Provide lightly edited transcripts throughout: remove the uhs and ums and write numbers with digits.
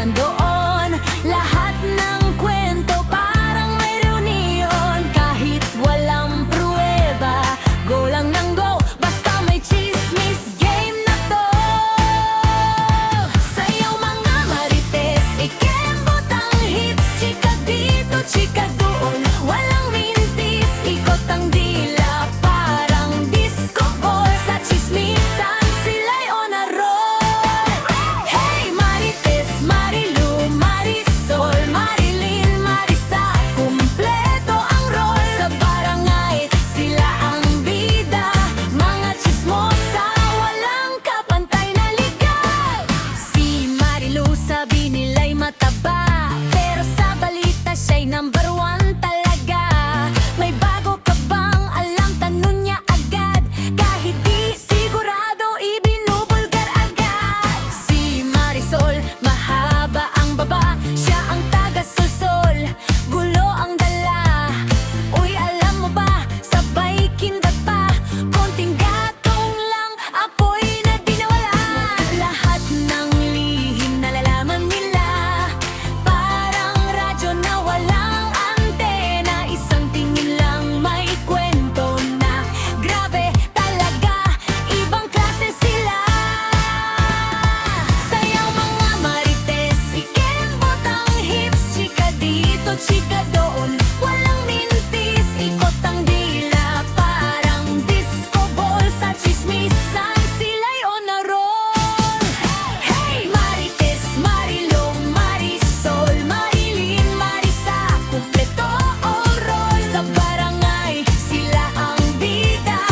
nandoon. Lahat ng kwento parang may reunion. Kahit walang pruweba, go lang ng go, basta may chismis. Game na to. Sayaw mga marites, ikembot ang hits. Chika dito, chika doon, walang mintis. Ikot ang dila, parang disco ball. Sa chismisan, sila'y on a roll. Hey, Marites, Marilu, Marisol, Marilyn, Marisa, kumpleto ang role. Sa barangay, sila ang bida. Mga chismosa, walang kapantay na ligaw. Si Marilu sabi nila'y mataba, pero sa balita siya'y number one talaga. May bago ka bang alam? Tanong niya agad. Kahit di sigurado, ibinubulgar agad. Si Marisol, mahaba ang baba, siya ang taga-solsol, gulo ang dala. Uy, alam mo ba, sabay kindat pa, konting gatong lang, apoy na dinawala. Lahat ng lihim nalalaman nila, parang radyo na walang antena. Isang tingin lang may kwento na grabe talaga, ibang klase sila. Sayaw mga marites, ikembot ang hips. Chika dito, chika doon, walang mintis. Ikot ang dila, parang disco ball. Sa chismisan, sila'y on a roll. Hey, Marites, Marilu, Marisol, Marilyn, Marisa, kumpleto all roll. Sa barangay, sila ang bida.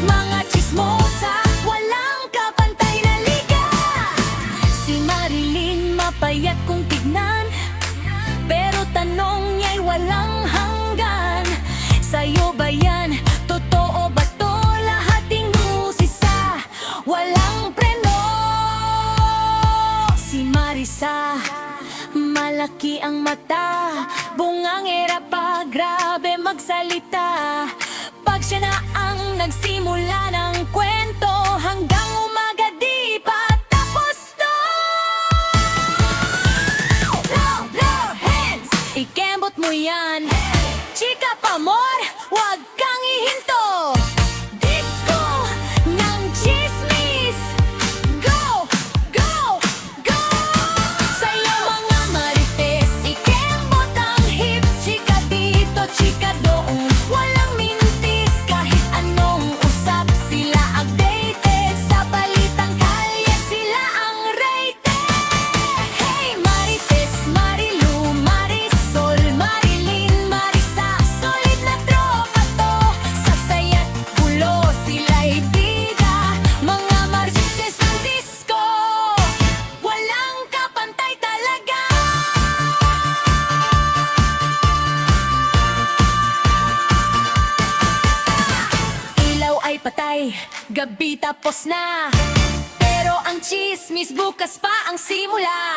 Mga chismosa, walang kapantay na liga. Si Marilyn mapayat kung tignan, pero tanong niya'y walang hanggan. Sa'yo ba yan? Totoo ba to? Lahating musisa, walang preno. Si Marisa, malaki ang mata, bungangera pa, grabe magsalita. Pag siya na ang nagsimula ng kwento, hanggang umaga di pa tapos to. Blow hands, ikembot mo yan. Chika pa more, wag kang ihinto. Disco ng chismis, go, go, go. Sa'yo mga marites, ikembot ang hips. Chika dito, chika doon, walang mintis. Kahit anong usap, sila updated. Sa balitang kalye, sila ang rated. Hey, Marites, Marilu, Marisol, Marilyn, Marisa, solid na tropa to. Sa saya't gulo, sila'y bida. Mga marites ng disco, walang kapantay talaga. Ilaw ay patay, gabi tapos na, pero ang chismis bukas pa ang simula.